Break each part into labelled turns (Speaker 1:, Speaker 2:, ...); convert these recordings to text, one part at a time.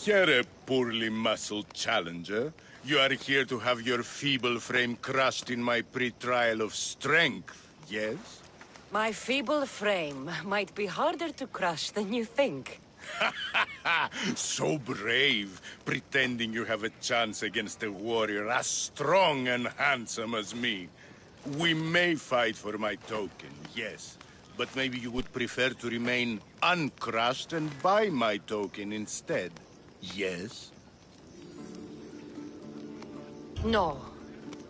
Speaker 1: Here, poorly muscled challenger. You are here to have your feeble frame crushed in my pre-trial of strength, yes?
Speaker 2: My feeble frame might be harder to crush than you think.
Speaker 1: So brave, pretending you have a chance against a warrior as strong and handsome as me. We may fight for my token, yes. But maybe you would prefer to remain uncrushed and buy my token instead, yes?
Speaker 2: No.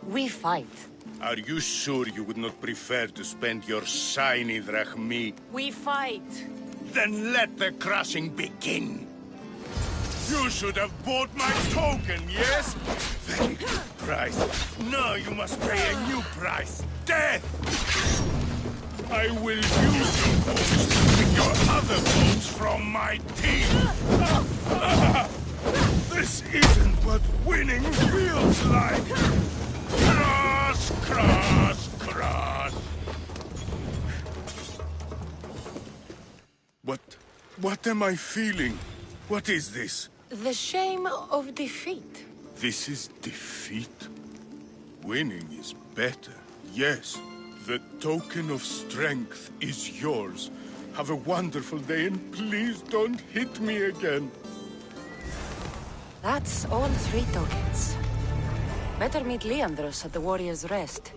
Speaker 2: We fight.
Speaker 1: Are you sure you would not prefer to spend your shiny drachmi?
Speaker 2: We fight.
Speaker 1: Then let the crushing begin! You should have bought my token, yes? Very good price. Now you must pay a new price. Death! I will use your bones to pick your other bones from my teeth! This isn't what winning feels like! Crush, crush, crush! What am I feeling? What is this?
Speaker 2: The shame of defeat.
Speaker 1: This is defeat? Winning is better, yes. The token of strength is yours. Have a wonderful day and please don't hit me again.
Speaker 2: That's all 3 tokens. Better meet Leandros at the Warrior's Rest.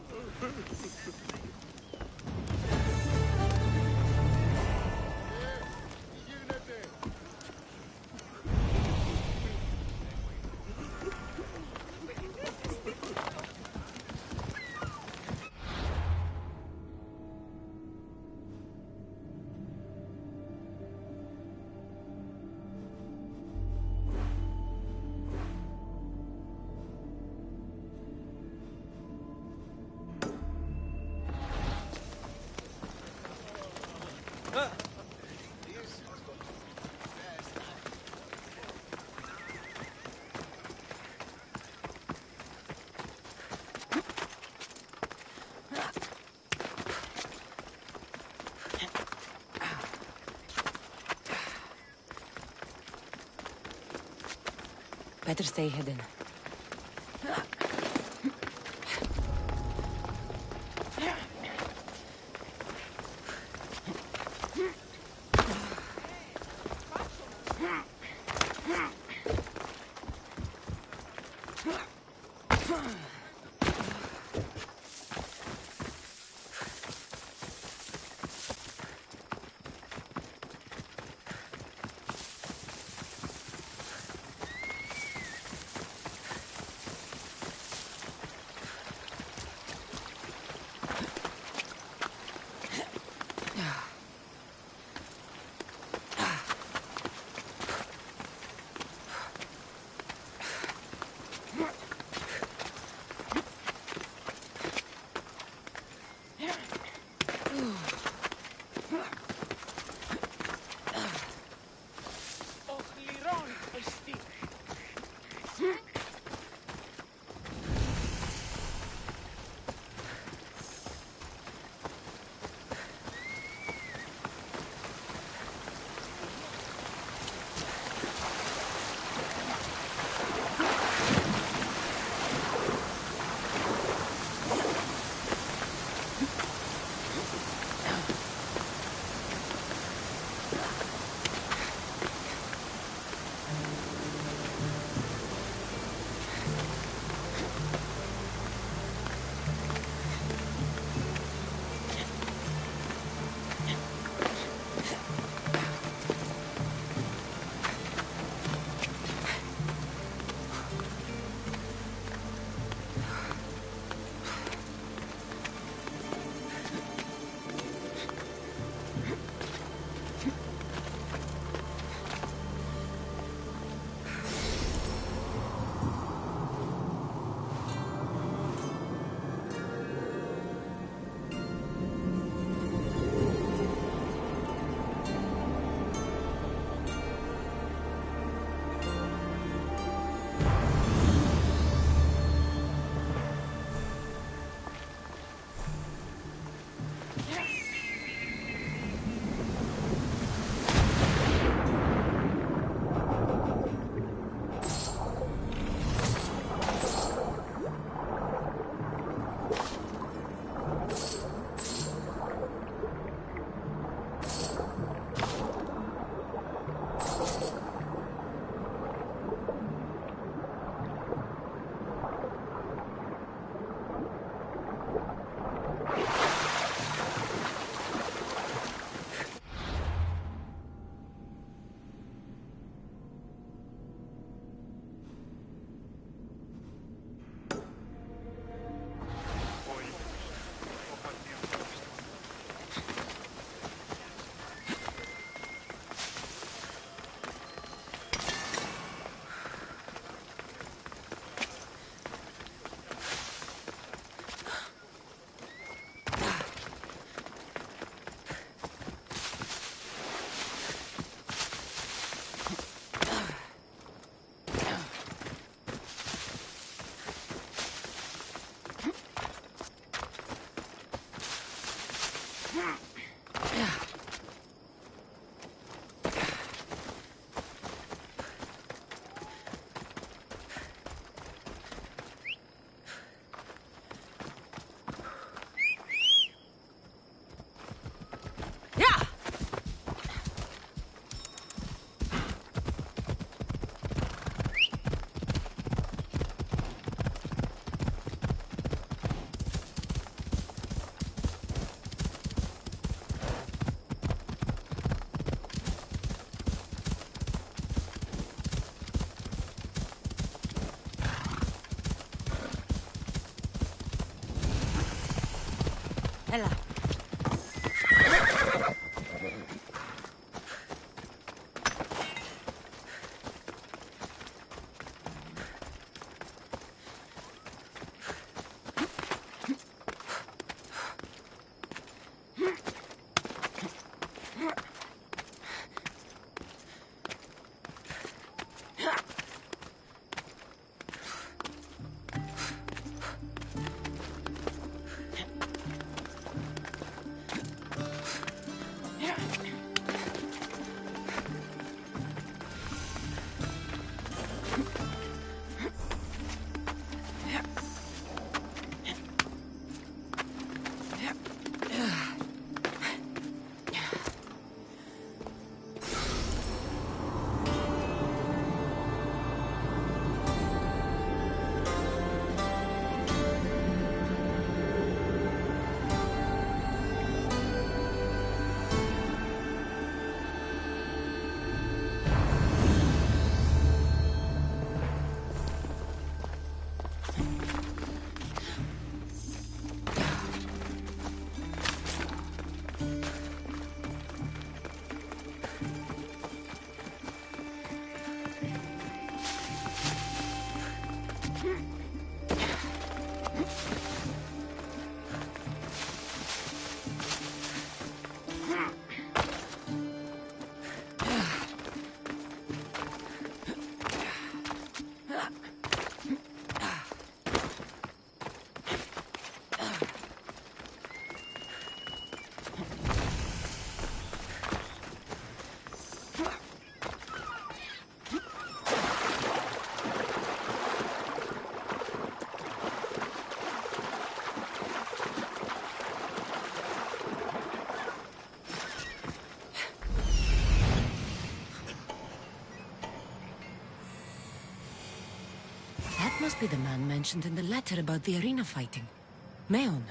Speaker 2: Better stay hidden. Hela. That must be the man mentioned in the letter about the arena fighting. N.G.On.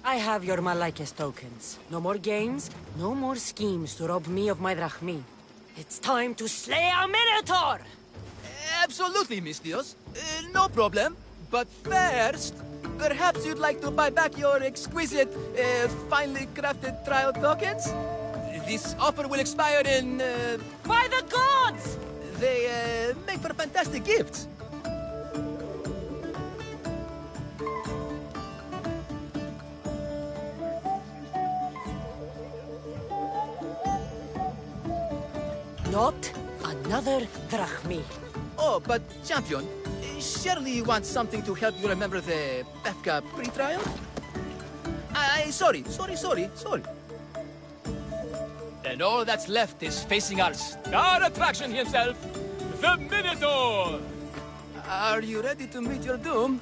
Speaker 2: I have your Malaikis tokens. No more games, no more schemes to rob me of my drachmi. It's time to slay a Minotaur!
Speaker 3: Absolutely, Miss Dios. No problem. But first, perhaps you'd like to buy back your exquisite, finely crafted trial tokens? This offer will expire in,
Speaker 2: By the gods!
Speaker 3: They, make for fantastic gifts.
Speaker 2: Not another drachmi.
Speaker 3: Oh, but champion, surely you want something to help you remember the Befka pre-trial? Sorry. And all that's left is facing our star attraction himself, the Minotaur! Are you ready to meet your doom?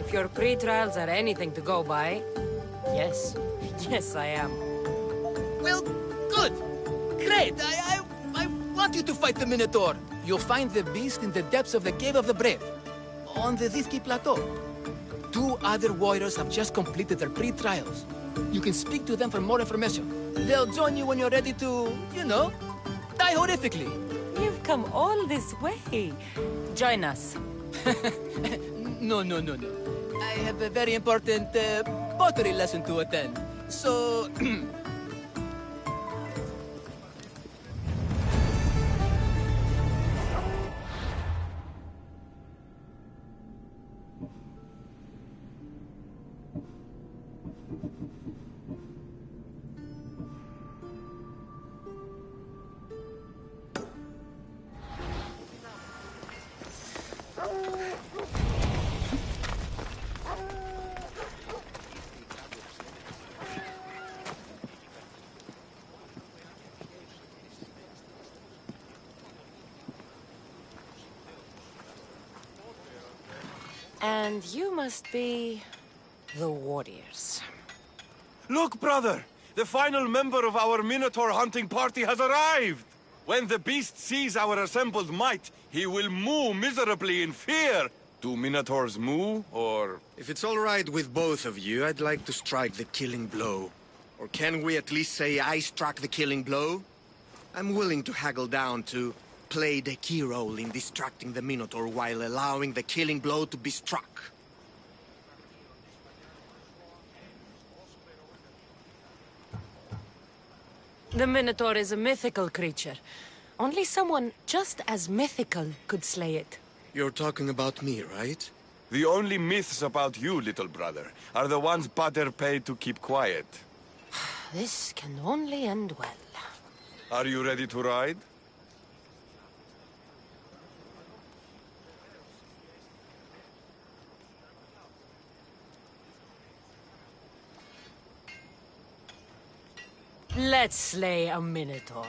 Speaker 2: If your pre-trials are anything to go by, yes. Yes, I am.
Speaker 3: Well, good. Great. I want you to fight the Minotaur. You'll find the beast in the depths of the Cave of the Brave, on the Thithki Plateau. 2 other warriors have just completed their pre-trials. You can speak to them for more information. They'll join you when you're ready to, you know, die horrifically.
Speaker 2: You've come all this way. Join us.
Speaker 3: No. I have a very important pottery lesson to attend. So...
Speaker 2: And you must be... the warriors.
Speaker 4: Look, brother! The final member of our Minotaur hunting party has arrived! When the beast sees our assembled might, he will moo miserably in fear! Do Minotaurs moo, or...?
Speaker 5: If it's all right with both of you, I'd like to strike the killing blow. Or can we at least say I struck the killing blow? I'm willing to haggle down to play the key role in distracting the Minotaur while allowing the killing blow to be struck.
Speaker 2: The Minotaur is a mythical creature. Only someone just as mythical could slay it.
Speaker 5: You're talking about me, right?
Speaker 4: The only myths about you, little brother, are the ones Pater paid to keep quiet.
Speaker 2: This can only end well.
Speaker 4: Are you ready to ride?
Speaker 2: Let's slay a Minotaur.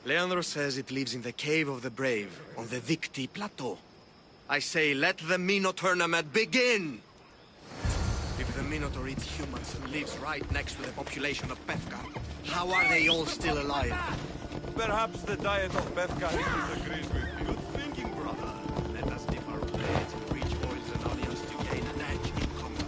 Speaker 5: Leandro says it lives in the Cave of the Brave, on the Victi Plateau. I say, let the Minotaur tournament begin! If the Minotaur eats humans and lives right next to the population of Befka, how are they all still alive?
Speaker 4: Perhaps the diet of Befka disagrees with you.
Speaker 5: Good thinking, brother. Let us dip our blades in rich oils and onions to gain an edge in combat.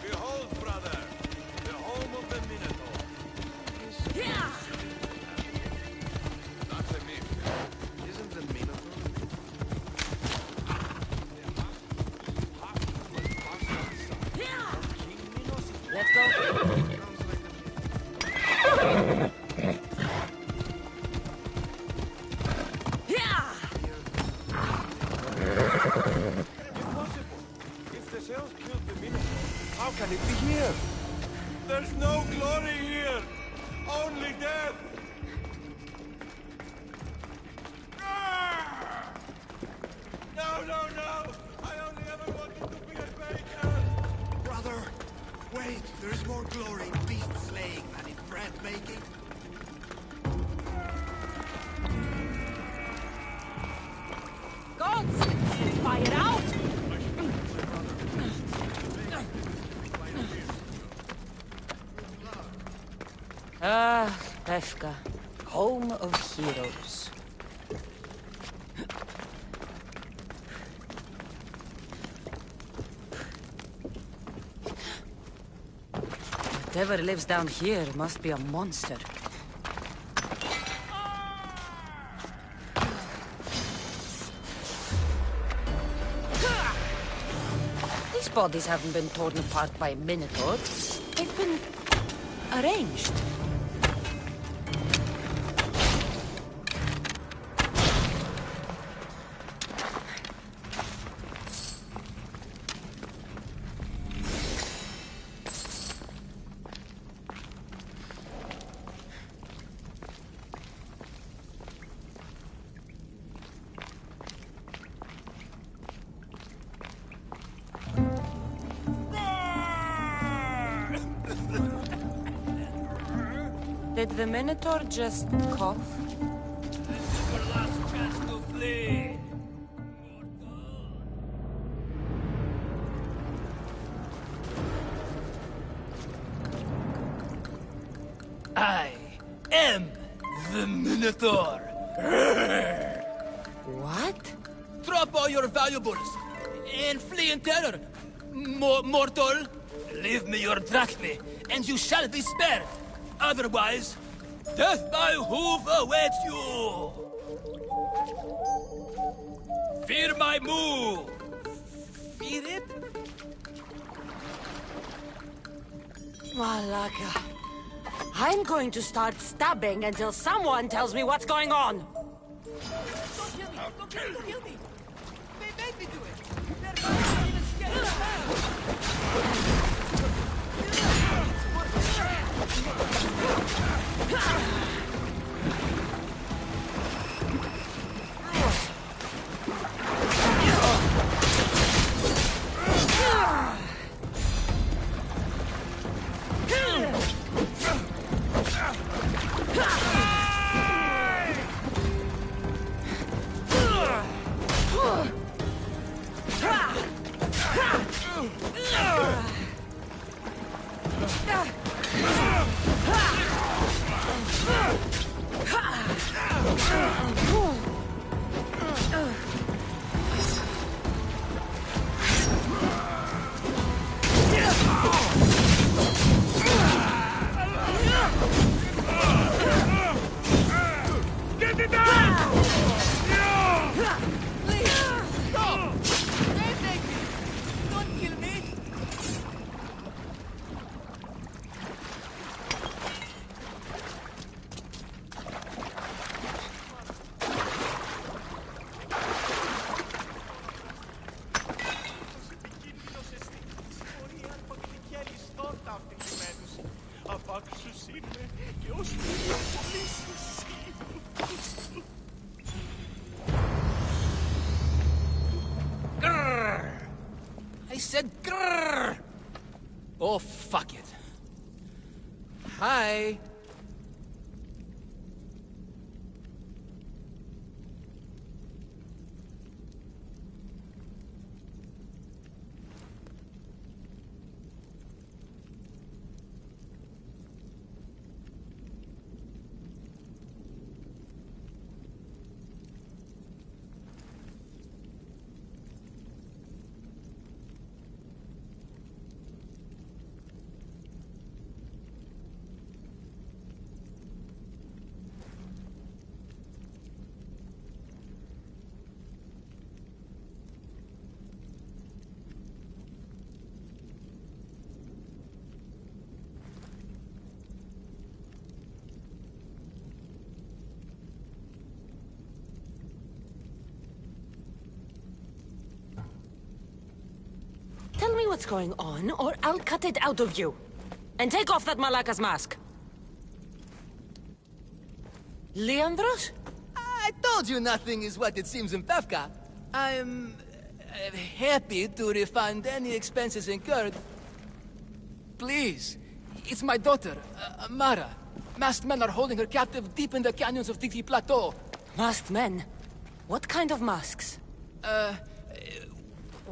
Speaker 4: Behold, brother, the home of the Minotaur. That's a myth.
Speaker 5: Isn't the Minotaur?
Speaker 2: Let's go.
Speaker 4: Impossible. If the cells killed the Minotaur, how can it be here? There's no glory here. Only death. Ah! No, no, no! I only ever wanted to be a baker.
Speaker 5: Brother, wait, there's more glory in beast slaying than in bread making.
Speaker 2: Gods! Fire out! Ah, Befka. Home of heroes. Whatever lives down here must be a monster. These bodies haven't been torn apart by Minotaurs. They've been arranged. Did the Minotaur just cough?
Speaker 3: This is your last chance to flee. I am the Minotaur.
Speaker 2: What?
Speaker 3: Drop all your valuables and flee in terror, mortal. Leave me your drachmae, and you shall be spared. Otherwise, death by hoof awaits you! Fear my move! Fear it?
Speaker 2: Malaka. I'm going to start stabbing until someone tells me what's going on.
Speaker 3: Don't kill me! Don't kill me! Don't kill me! They made me do it! They're not even scared! Grrr! I said grrr! Oh, fuck it. Hi.
Speaker 2: Tell me what's going on, or I'll cut it out of you. And take off that Malaka's mask. Leandros?
Speaker 3: I told you nothing is what it seems in Pevka. I'm happy to refund any expenses incurred. Please, it's my daughter, Amara. Masked men are holding her captive deep in the canyons of Dixie Plateau.
Speaker 2: Masked men? What kind of masks?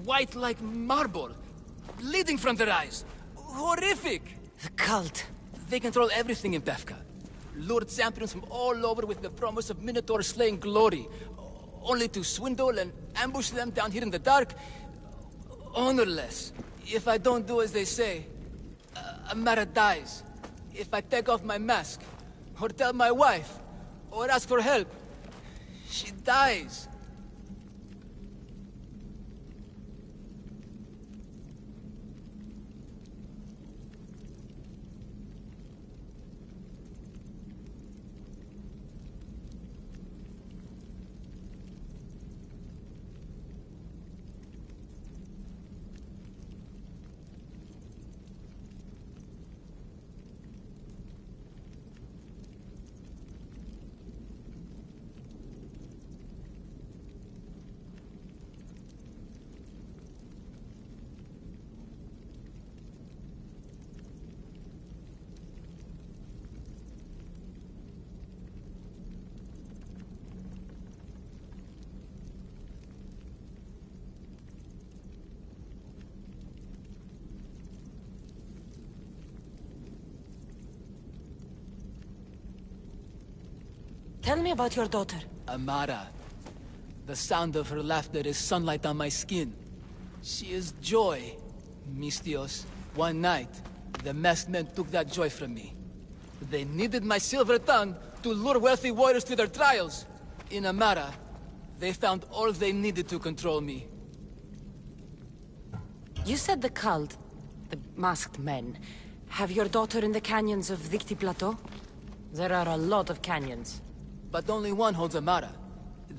Speaker 3: White like marble, bleeding from their eyes. Horrific!
Speaker 2: The cult.
Speaker 3: They control everything in Pevka. Lured champions from all over with the promise of Minotaur slaying glory, only to swindle and ambush them down here in the dark. Honorless. If I don't do as they say, Amara dies. If I take off my mask, or tell my wife, or ask for help, she dies.
Speaker 2: Tell me about your daughter.
Speaker 3: Amara. The sound of her laughter is sunlight on my skin. She is joy, mis Dios. One night, the masked men took that joy from me. They needed my silver tongue to lure wealthy warriors to their trials. In Amara, they found all they needed to control me.
Speaker 2: You said the cult, the masked men, have your daughter in the canyons of Victi Plateau? There are a lot of canyons.
Speaker 3: But only one holds Amara.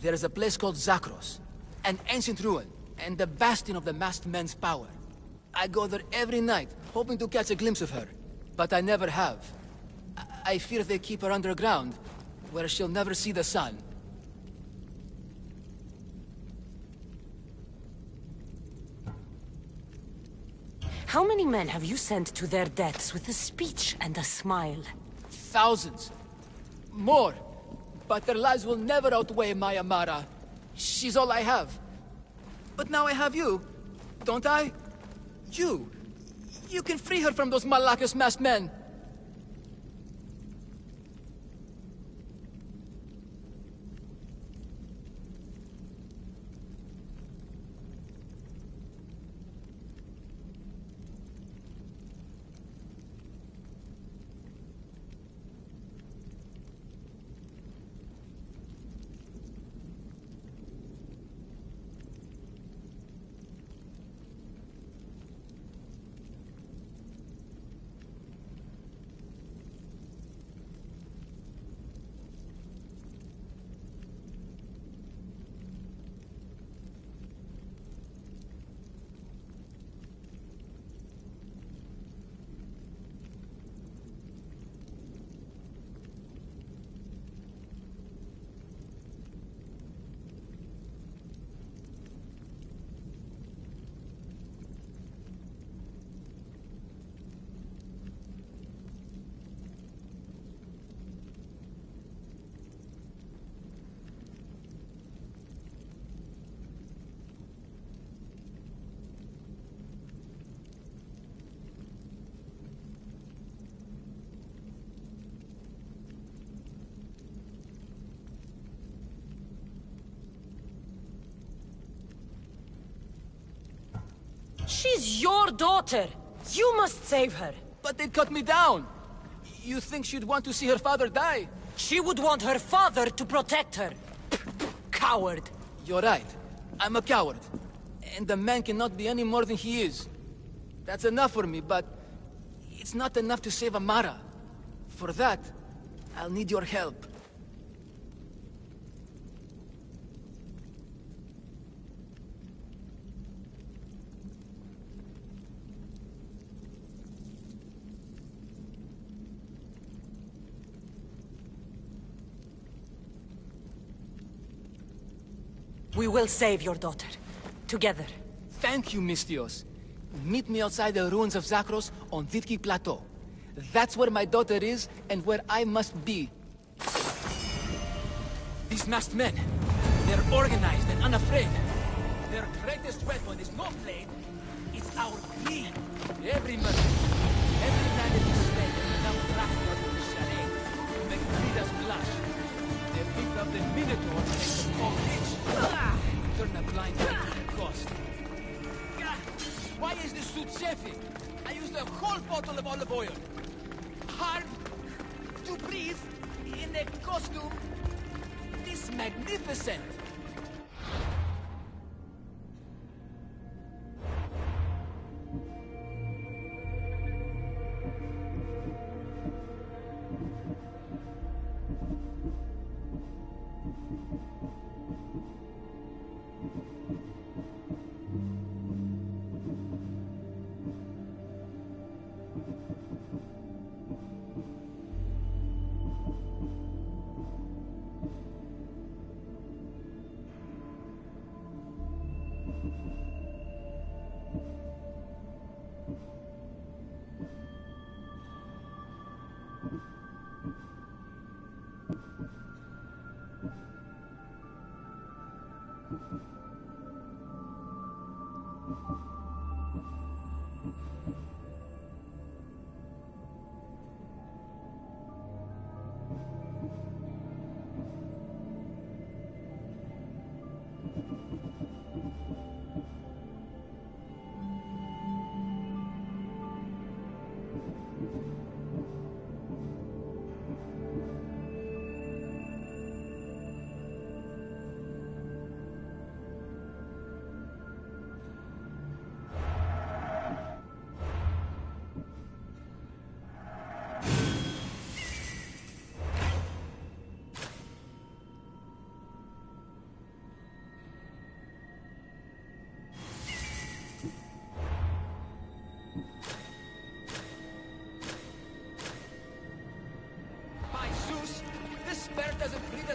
Speaker 3: There is a place called Zakros, an ancient ruin, and the bastion of the masked men's power. I go there every night, hoping to catch a glimpse of her. But I never have. I fear they keep her underground, where she'll never see the sun.
Speaker 2: How many men have you sent to their deaths with a speech and a smile?
Speaker 3: Thousands. More. But their lives will never outweigh my Amara. She's all I have. But now I have you, don't I? You. You can free her from those Malakas masked men.
Speaker 2: She's your daughter! You must save her!
Speaker 3: But they'd cut me down. You think she'd want to see her father die?
Speaker 2: She would want her father to protect her! Coward!
Speaker 3: You're right. I'm a coward. And a man cannot be any more than he is. That's enough for me, but it's not enough to save Amara. For that, I'll need your help.
Speaker 2: We will save your daughter. Together.
Speaker 3: Thank you, Mistios. Meet me outside the ruins of Zakros on Vitki Plateau. That's where my daughter is, and where I must be. These masked men, they're organized and unafraid. Their greatest weapon is not blade, it's our greed. Every man that is slain is enough blackblood in the charade to make leaders blush. They picked up the Minotaur and make them all rich. And turn a blind eye to the cost. Why is this suit chafing? I used a whole bottle of olive oil. Hard to breathe in a costume this magnificent.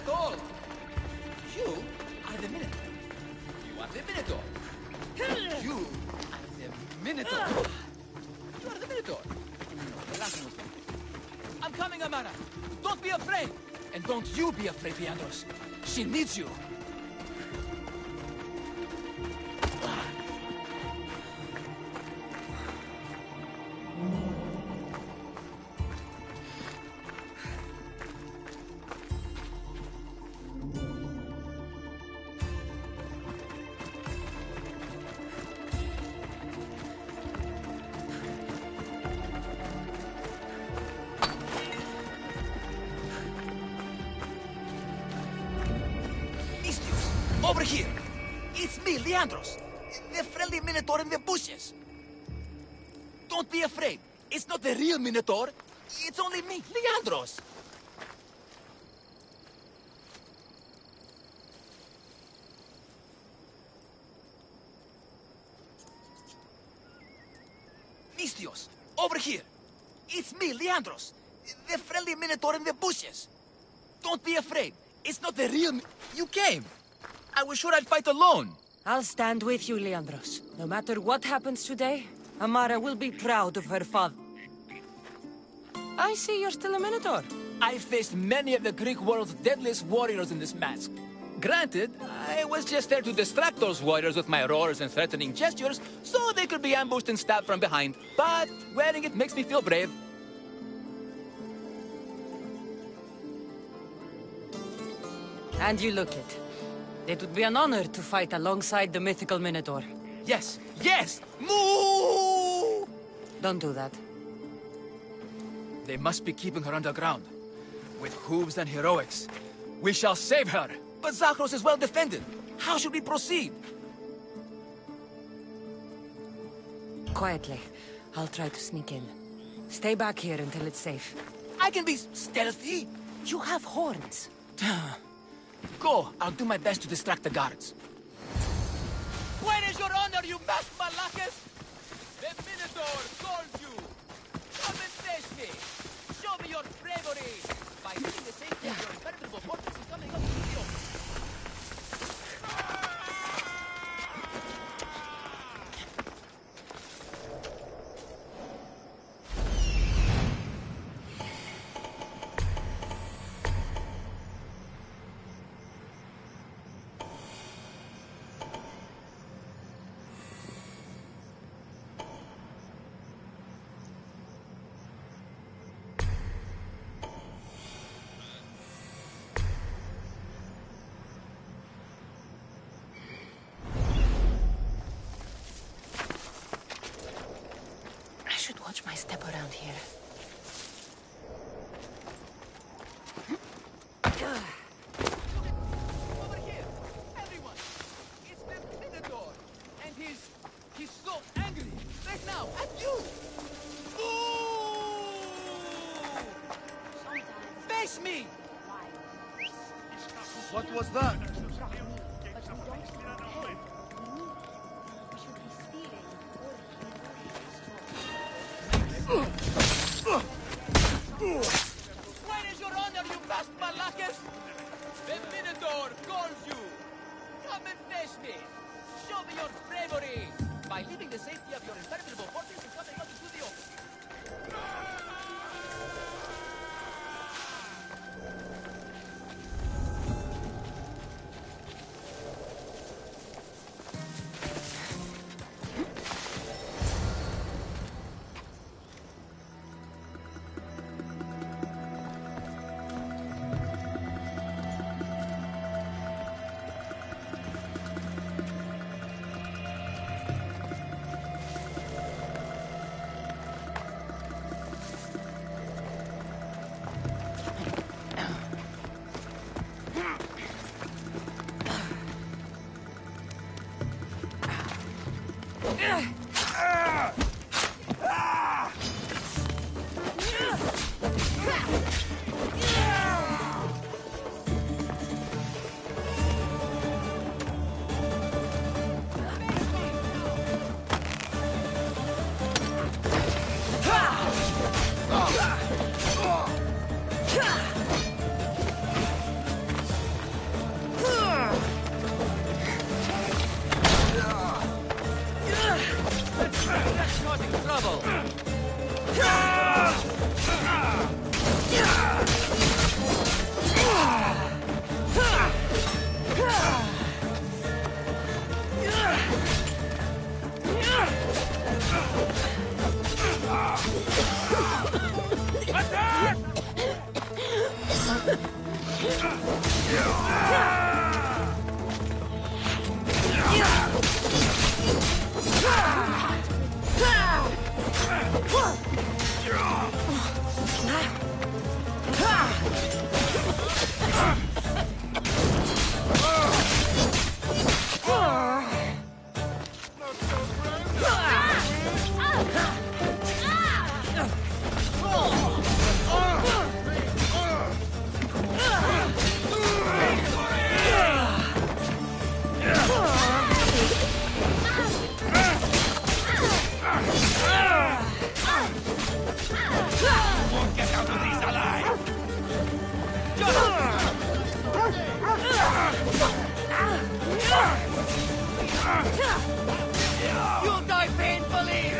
Speaker 3: at all. You are the Minotaur. You are the Minotaur. You are the Minotaur. You are the Minotaur. No, the last one was wrong. I'm coming, Amara. Don't be afraid. And don't you be afraid, Leandros. She needs you. Over here! It's me, Leandros! The friendly Minotaur in the bushes! Don't be afraid! It's not the real Minotaur! It's only me, Leandros! Mistios! Over here! It's me, Leandros! The friendly Minotaur in the bushes! Don't be afraid! It's not the real You came! I was sure I'd fight alone.
Speaker 2: I'll stand with you, Leandros. No matter what happens today, Amara will be proud of her father. I see you're still a Minotaur.
Speaker 3: I faced many of the Greek world's deadliest warriors in this mask. Granted, I was just there to distract those warriors with my roars and threatening gestures, so they could be ambushed and stabbed from behind. But wearing it makes me feel brave.
Speaker 2: And you look it. It would be an honor to fight alongside the mythical Minotaur.
Speaker 3: Yes, yes! Moo!
Speaker 2: Don't do that.
Speaker 3: They must be keeping her underground. With hooves and heroics. We shall save her! But Zakros is well defended. How should we proceed?
Speaker 2: Quietly. I'll try to sneak in. Stay back here until it's safe.
Speaker 3: I can be stealthy.
Speaker 2: You have horns.
Speaker 3: Go, I'll do my best to distract the guards. Where is your honor, you masked malakis? The Minotaur calls you! Come and face me! Show me your bravery! By leaving the safety of your impenetrable fortress and coming up to the open.
Speaker 2: Watch my step around here.
Speaker 3: Over here! Everyone! It's the Minotaur! And he's so angry! Right now, at you! Ooh! Face me!
Speaker 5: What was that?
Speaker 3: Where is your honor, you masked malakis? The Minotaur calls you! Come and face me! Show me your bravery! By leaving the safety of your impenetrable fortress and coming out into the open. You'll die painfully!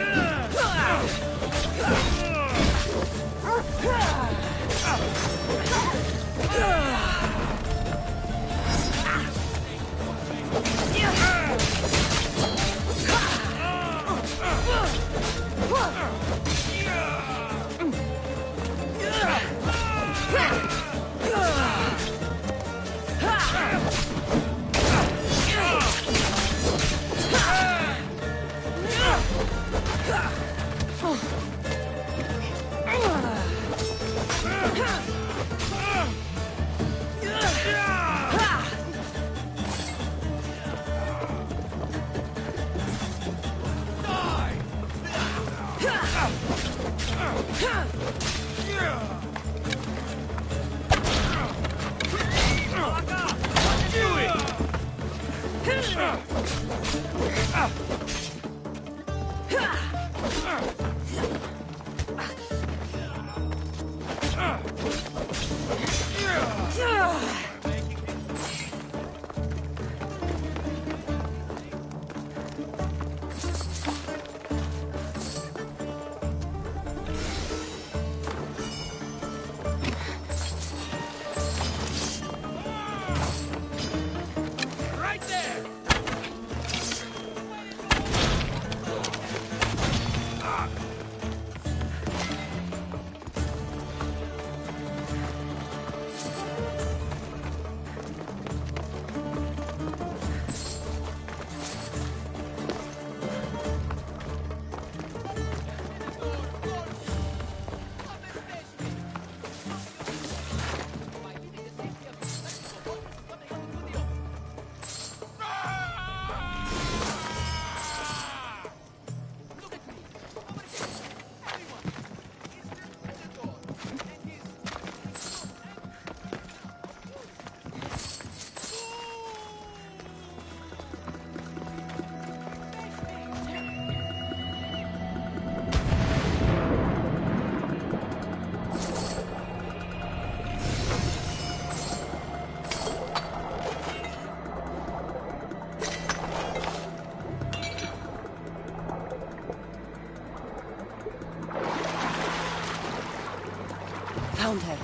Speaker 2: Found her.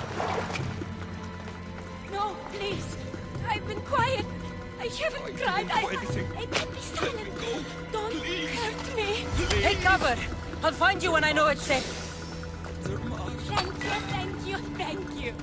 Speaker 6: No, please. I've been quiet. I haven't cried. I can be silent. Don't hurt me.
Speaker 2: Take cover. I'll find you when I know it's safe.
Speaker 6: Thank you, thank you.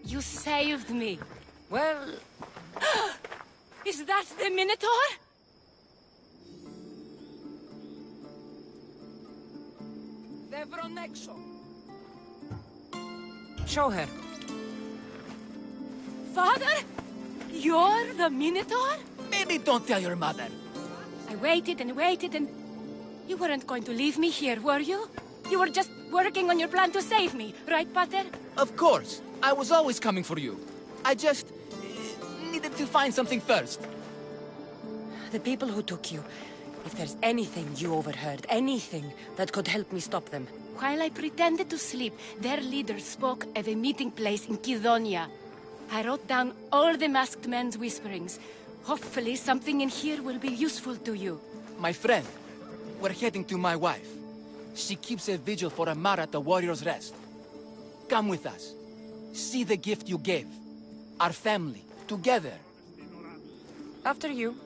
Speaker 6: You saved me.
Speaker 2: Well,
Speaker 6: Is that the Minotaur?
Speaker 2: show her.
Speaker 6: Father? You're the Minotaur?
Speaker 3: Maybe don't tell your mother.
Speaker 6: I waited and waited and... You weren't going to leave me here, were you? You were just working on your plan to save me, right, Pater?
Speaker 3: Of course. I was always coming for you. I just... needed to find something first.
Speaker 2: The people who took you. If there's anything you overheard, anything that could help me stop them.
Speaker 6: While I pretended to sleep, their leader spoke of a meeting place in Kidonia. I wrote down all the masked men's whisperings. Hopefully something in here will be useful to you.
Speaker 3: My friend, we're heading to my wife. She keeps a vigil for Amara at the Warrior's Rest. Come with us. See the gift you gave. Our family, together.
Speaker 2: After you.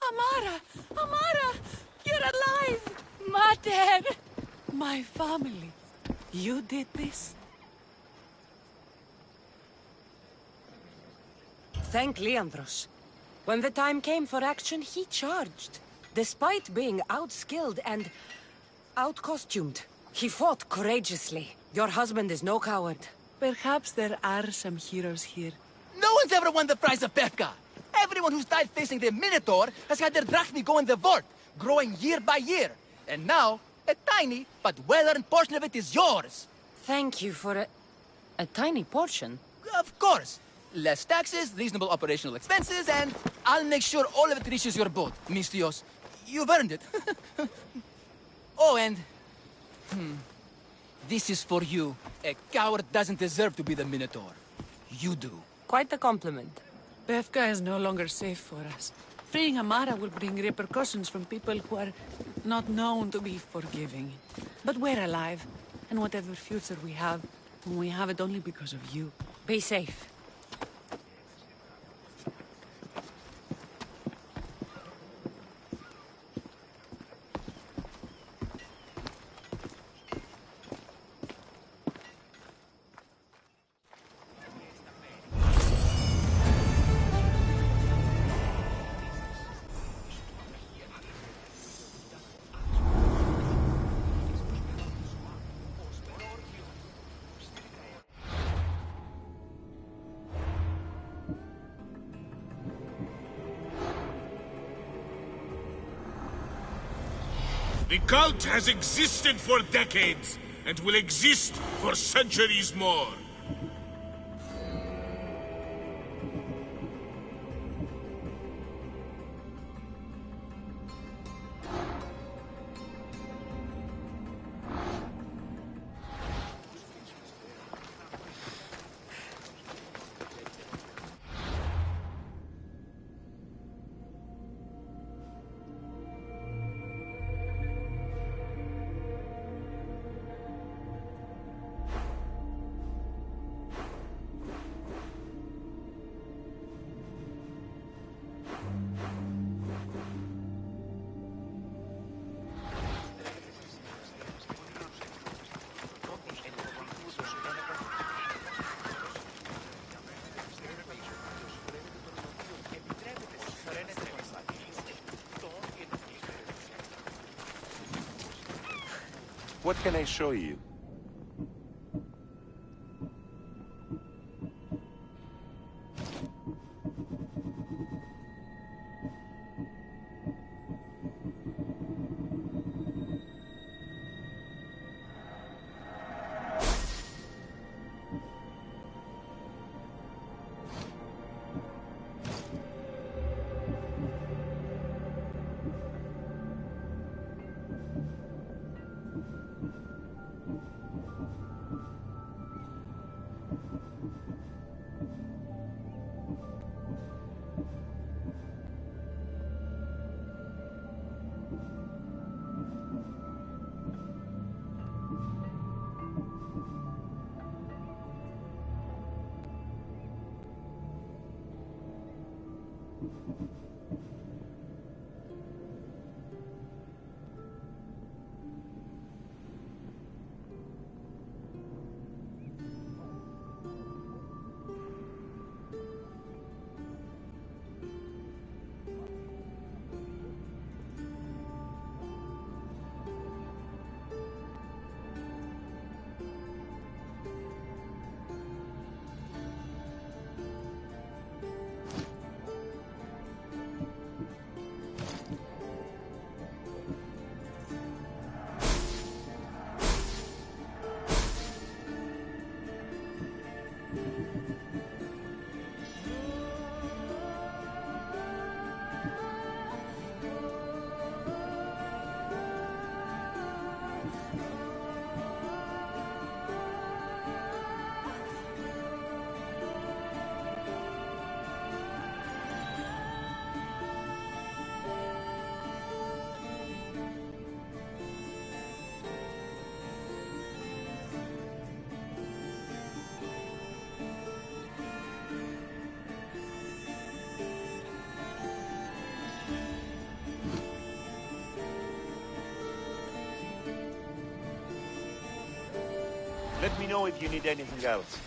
Speaker 6: Amara! Amara! You're alive! Mater!
Speaker 7: My family. You did this?
Speaker 2: Thank Leandros. When the time came for action, he charged. Despite being outskilled and out-costumed, he fought courageously. Your husband is no coward.
Speaker 7: Perhaps there are some heroes here.
Speaker 3: No one's ever won the prize of Befka! Everyone who's died facing the Minotaur has had their drachmi go in the vault, growing year by year. And now, a tiny but well-earned portion of it is yours.
Speaker 2: Thank you for a tiny portion.
Speaker 3: Of course. Less taxes, reasonable operational expenses, and I'll make sure all of it reaches your boat, Mistios. You've earned it. Oh, and... This is for you. A coward doesn't deserve to be the Minotaur. You do.
Speaker 2: Quite the compliment.
Speaker 7: Befka is no longer safe for us. Freeing Amara will bring repercussions from people who are not known to be forgiving. But we're alive, and whatever future we have it only because of you.
Speaker 2: Be safe.
Speaker 1: The cult has existed for decades, and will exist for centuries more.
Speaker 8: What can I show you? Let me know if you need anything else.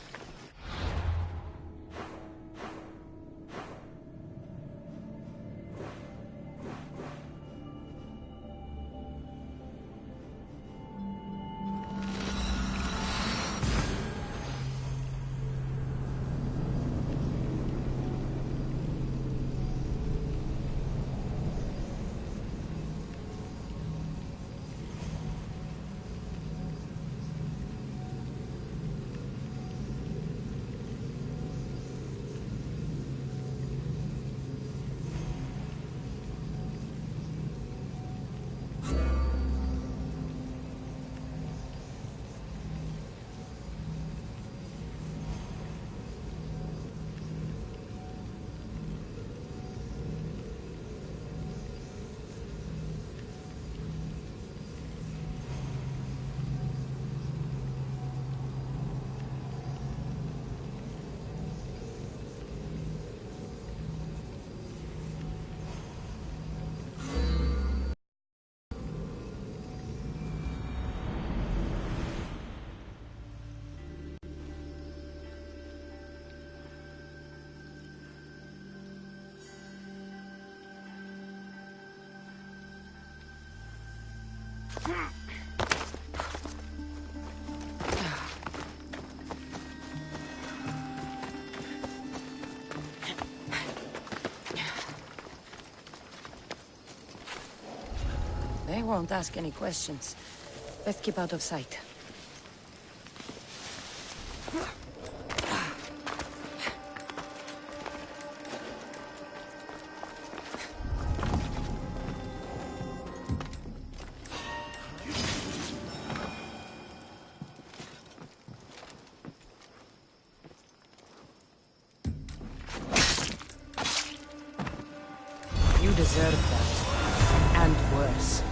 Speaker 2: They won't ask any questions. Let's keep out of sight. You deserve that. And worse.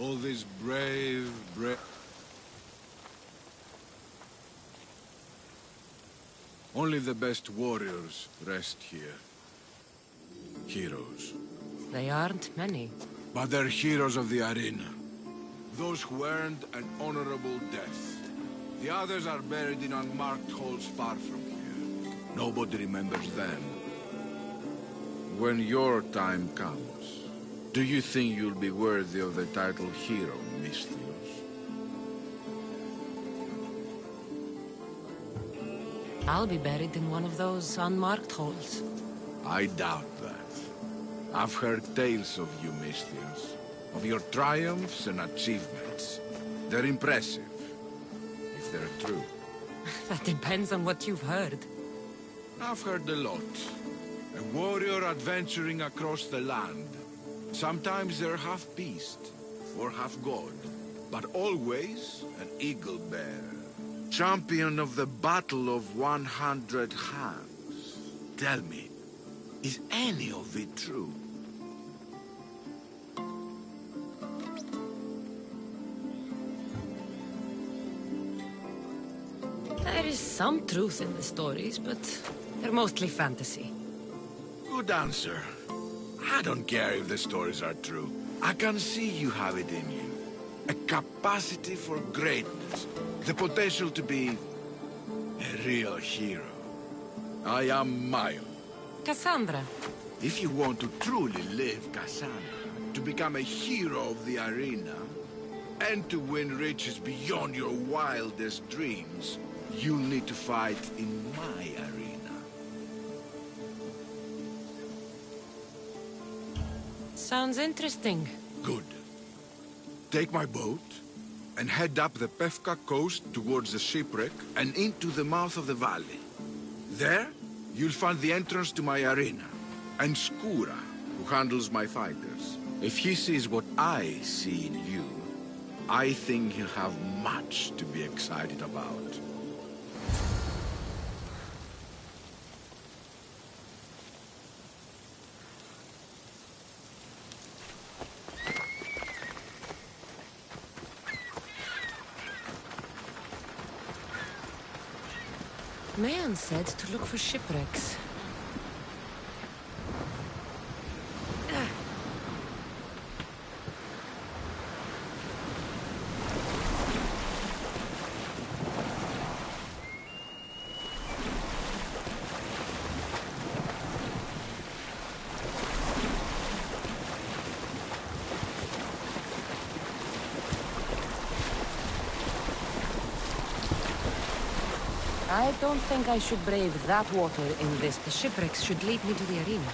Speaker 9: All these brave... Only the best warriors rest here. Heroes.
Speaker 2: They aren't many.
Speaker 9: But they're heroes of the arena. Those who earned an honorable death. The others are buried in unmarked holes far from here. Nobody remembers them. When your time comes, do you think you'll be worthy of the title hero, Misthios?
Speaker 2: I'll be buried in one of those unmarked holes.
Speaker 9: I doubt that. I've heard tales of you, Misthios. Of your triumphs and achievements. They're impressive. If they're true.
Speaker 2: That depends on what you've heard.
Speaker 9: I've heard a lot. A warrior adventuring across the land. Sometimes they're half beast, or half god. But always an eagle bear. Champion of the Battle of 100 Hands. Tell me, is any of it true?
Speaker 2: There is some truth in the stories, but they're mostly fantasy.
Speaker 9: Good answer. I don't care if the stories are true. I can see you have it in you. A capacity for greatness. The potential to be a real hero. I am Mayo.
Speaker 2: Cassandra.
Speaker 9: If you want to truly live Cassandra, to become a hero of the arena, and to win riches beyond your wildest dreams, you'll need to fight in my arena.
Speaker 2: Sounds interesting.
Speaker 9: Good. Take my boat, and head up the Pefka coast towards the shipwreck and into the mouth of the valley. There, you'll find the entrance to my arena, and Skura, who handles my fighters. If he sees what I see in you, I think he'll have much to be excited about.
Speaker 2: Man said to look for shipwrecks. I don't think I should brave that water in this. The shipwrecks should lead me to the arena.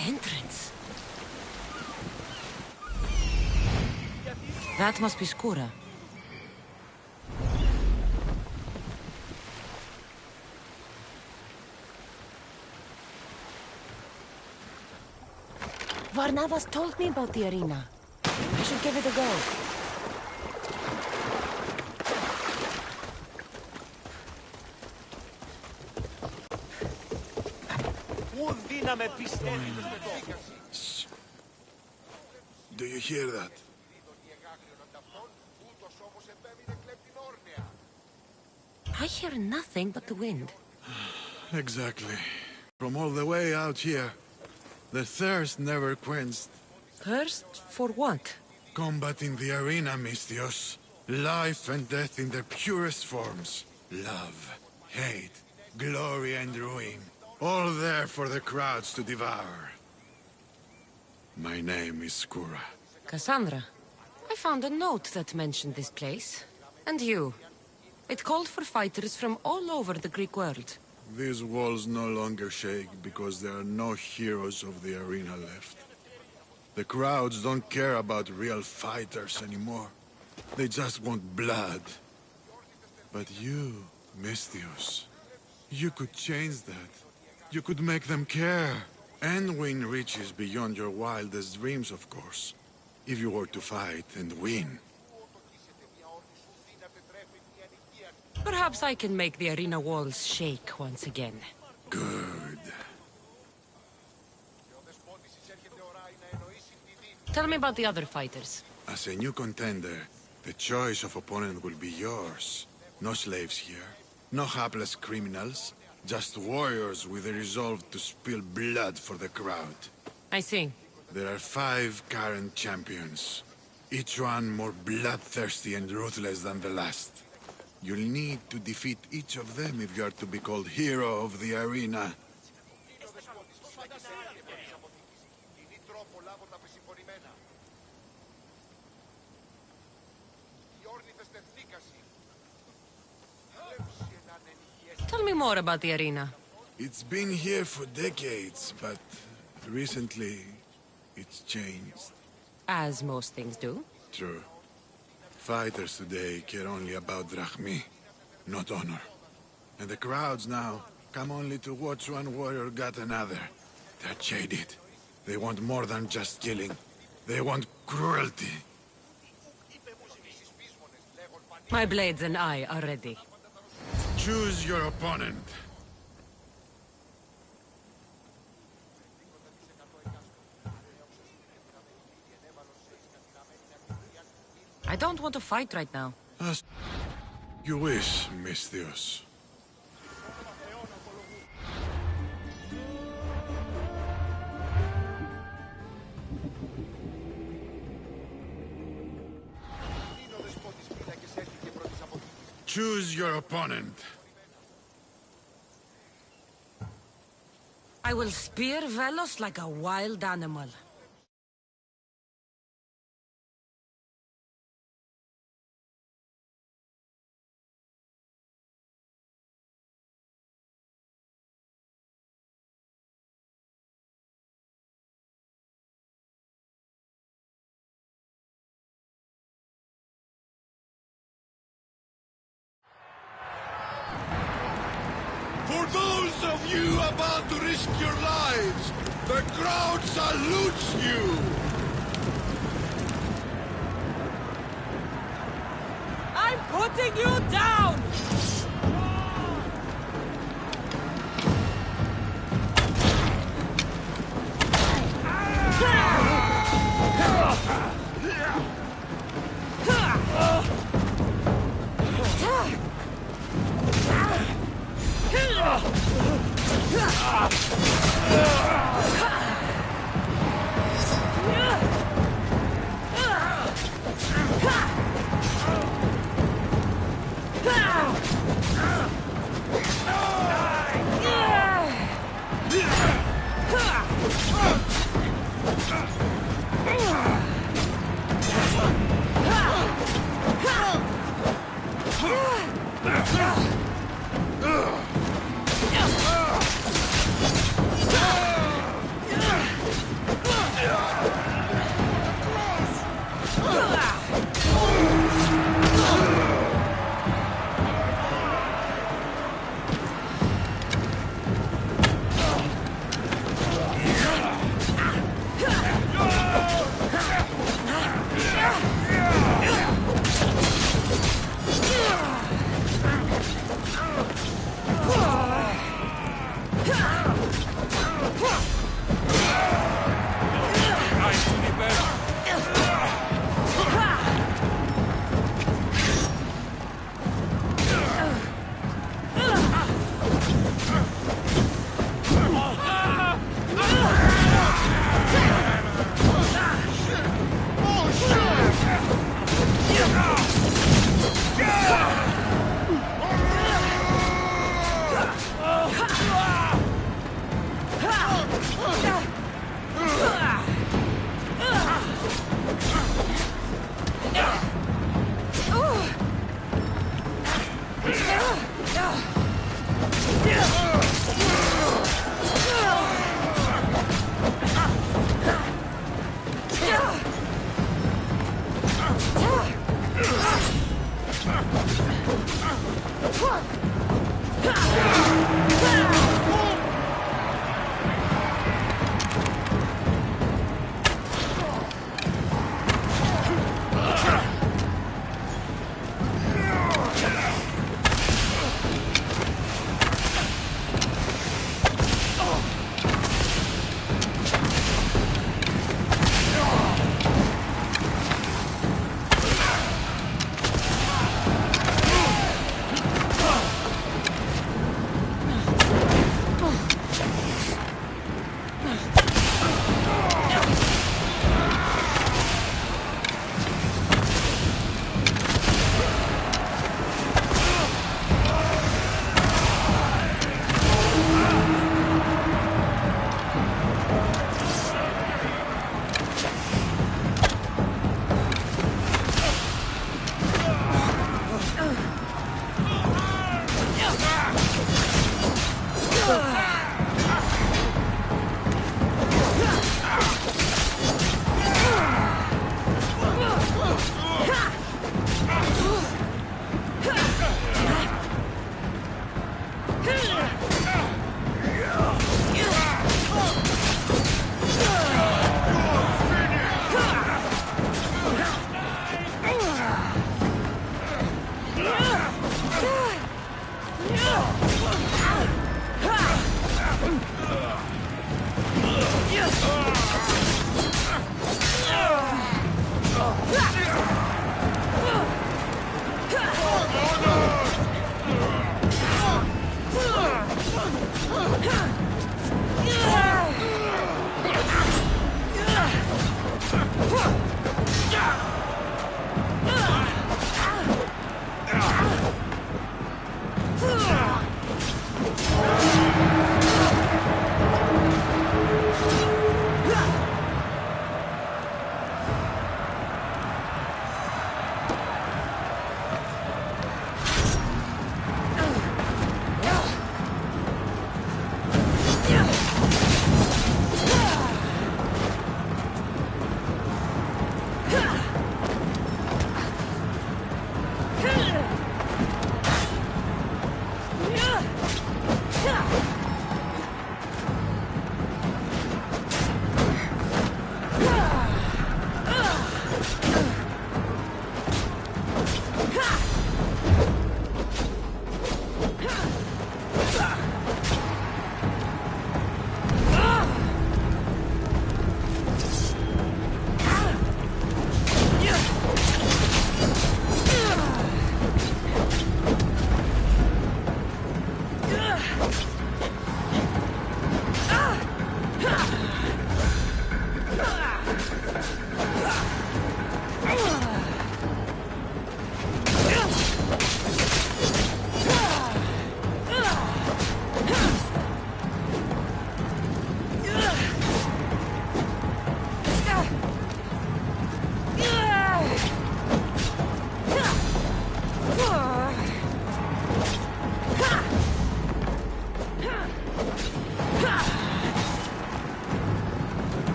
Speaker 2: Entrance. That must be Skura. Varnavas told me about the arena. I should give it a go.
Speaker 9: Do you hear that?
Speaker 2: I hear nothing but the wind.
Speaker 10: Exactly. From all the way out here, the thirst never quenched.
Speaker 2: Thirst for what?
Speaker 10: Combating the arena, Misthios. Life and death in their purest forms. Love, hate, glory and ruin. All there for the crowds to devour. My name is Skura.
Speaker 2: Cassandra, I found a note that mentioned this place. And you. It called for fighters from all over the Greek world.
Speaker 10: These walls no longer shake because there are no heroes of the arena left. The crowds don't care about real fighters anymore. They just want blood. But you, Misthios, you could change that. You could make them care. And win riches beyond your wildest dreams, of course. If you were to fight and win.
Speaker 2: Perhaps I can make the arena walls shake once again.
Speaker 10: Good.
Speaker 2: Tell me about the other fighters.
Speaker 10: As a new contender, the choice of opponent will be yours. No slaves here. No hapless criminals. Just warriors with a resolve to spill blood for the crowd.
Speaker 2: I see.
Speaker 10: There are 5 current champions. Each one more bloodthirsty and ruthless than the last. You'll need to defeat each of them if you are to be called hero of the arena.
Speaker 2: Tell me more about the arena.
Speaker 10: It's been here for decades, but recently it's changed.
Speaker 2: As most things do.
Speaker 10: True. Fighters today care only about drachmi, not honor. And the crowds now come only to watch one warrior gut another. They're jaded. They want more than just killing. They want cruelty.
Speaker 2: My blades and I are ready.
Speaker 10: Choose your opponent.
Speaker 2: I don't want to fight right now.
Speaker 10: As you wish, Misthios. Choose your opponent.
Speaker 2: I will spear Velos like a wild animal.
Speaker 10: For those of you about to risk your lives, the crowd salutes you!
Speaker 2: I'm putting you down!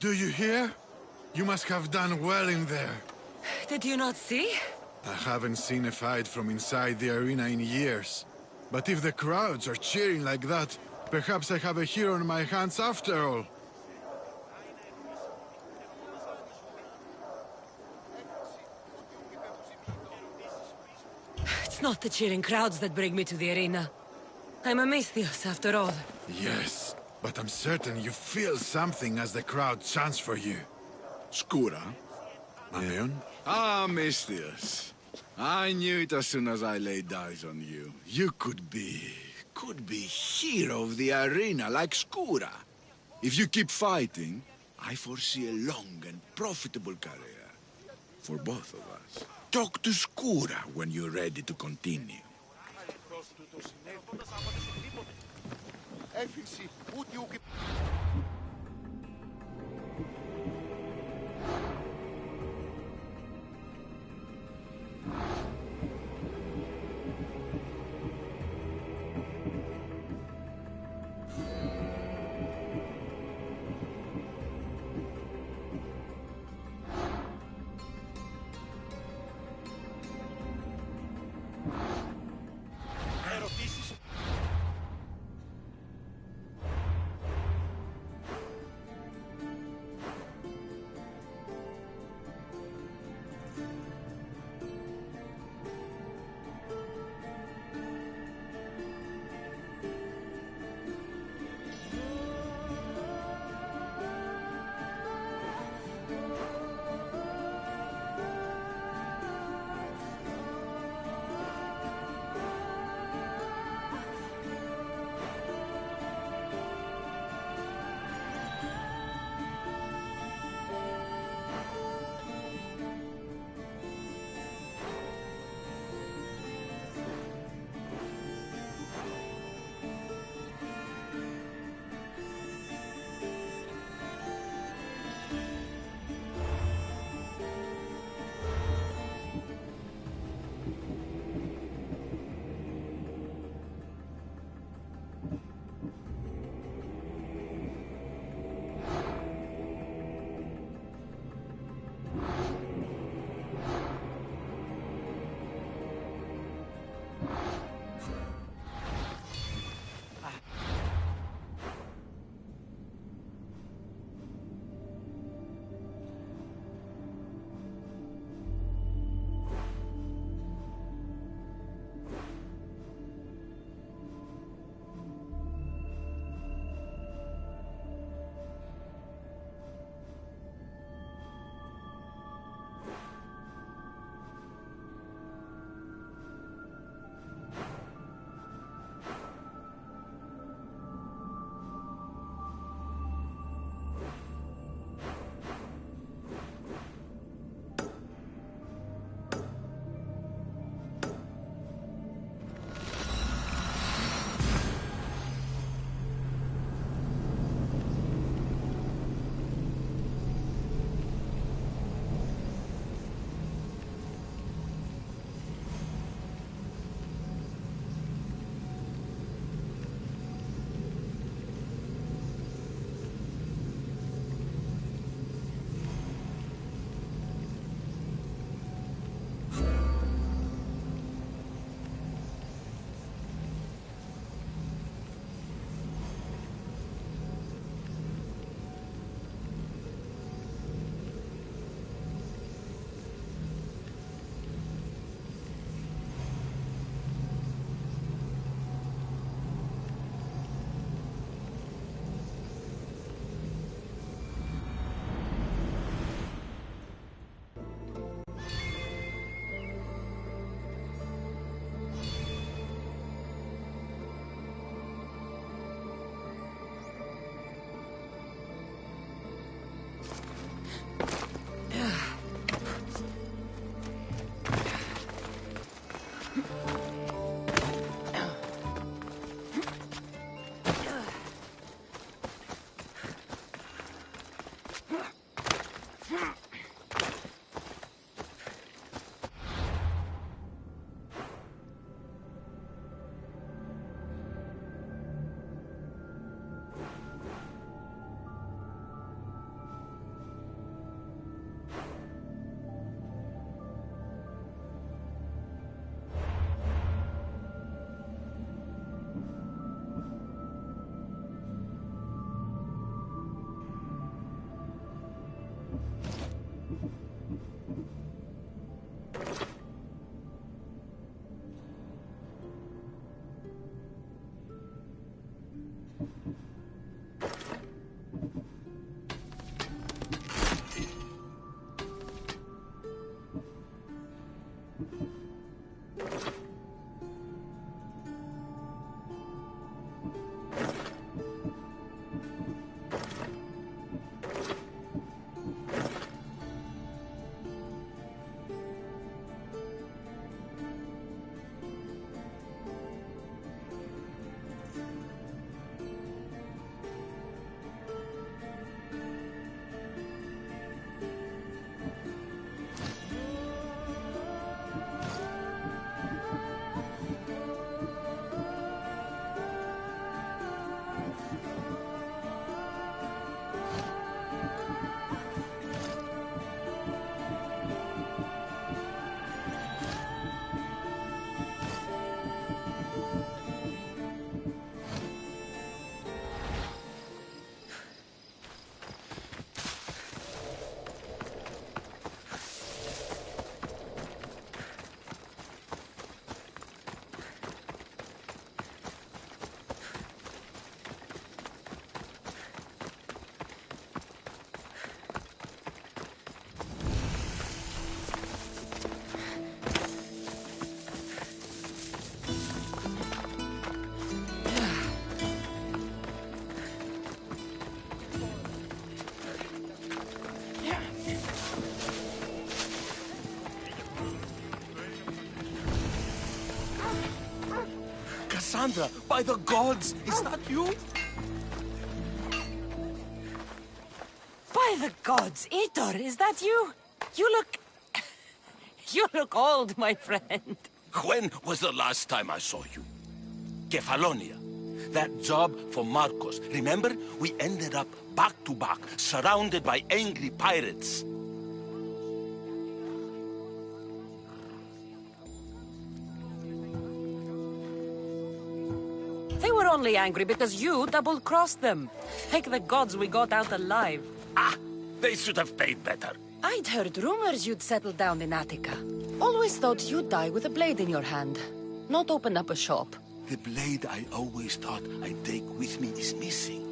Speaker 10: Do you hear? You must have done well in there.
Speaker 2: Did you not see?
Speaker 10: I haven't seen a fight from inside the arena in years. But if the crowds are cheering like that, perhaps I have a hero on my hands after all.
Speaker 2: It's not the cheering crowds that bring me to the arena. I'm a Misthios, after all.
Speaker 10: Yes, but I'm certain you feel something as the crowd chants for you.
Speaker 9: Skura?
Speaker 10: Aeon?
Speaker 9: Ah, Misthios. I knew it as soon as I laid eyes on you. You could be hero of the arena like Skura. If you keep fighting, I foresee a long and profitable career. For both of us. Talk to Skura when you're ready to continue.
Speaker 4: Cassandra, by the gods, is that you?
Speaker 2: By the gods, Aitor, is that you? You look... You look old, my friend.
Speaker 4: When was the last time I saw you? Kefalonia. That job for Marcos. Remember? We ended up back to back, surrounded by angry pirates.
Speaker 2: They were only angry because you double-crossed them. Thank the gods we got out alive.
Speaker 4: Ah! They should have paid better.
Speaker 2: I'd heard rumors you'd settled down in Attica. Always thought you'd die with a blade in your hand, not open up a shop.
Speaker 4: The blade I always thought I'd take with me is missing.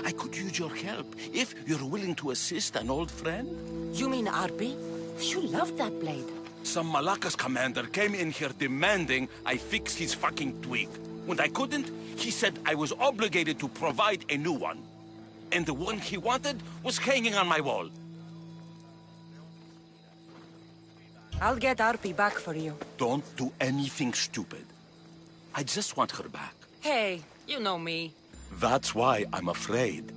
Speaker 4: I could use your help, if you're willing to assist an old friend.
Speaker 2: You mean Arpi? You loved that blade.
Speaker 4: Some Malakas commander came in here demanding I fix his fucking twig. When I couldn't, he said I was obligated to provide a new one. And the one he wanted was hanging on my wall.
Speaker 2: I'll get Arpi back for you.
Speaker 4: Don't do anything stupid. I just want her back.
Speaker 2: Hey, you know me.
Speaker 4: That's why I'm afraid.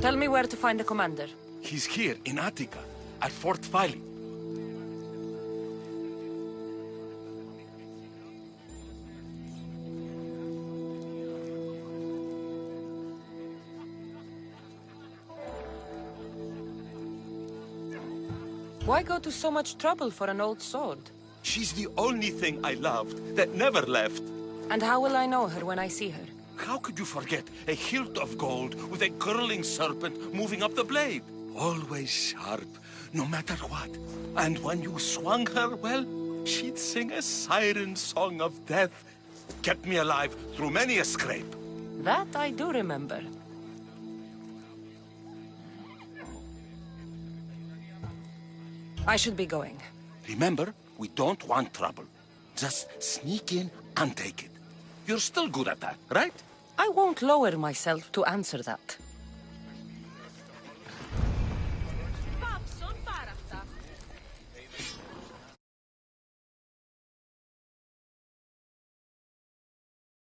Speaker 2: Tell me where to find the commander.
Speaker 4: He's here in Attica, at Fort Fili.
Speaker 2: Why go to so much trouble for an old sword?
Speaker 4: She's the only thing I loved that never left.
Speaker 2: And how will I know her when I see her?
Speaker 4: How could you forget a hilt of gold with a curling serpent moving up the blade? Always sharp, no matter what. And when you swung her, well, she'd sing a siren song of death. Kept me alive through many a scrape.
Speaker 2: That I do remember. I should be going.
Speaker 4: Remember, we don't want trouble. Just sneak in and take it. You're still good at that, right?
Speaker 2: I won't lower myself to answer that.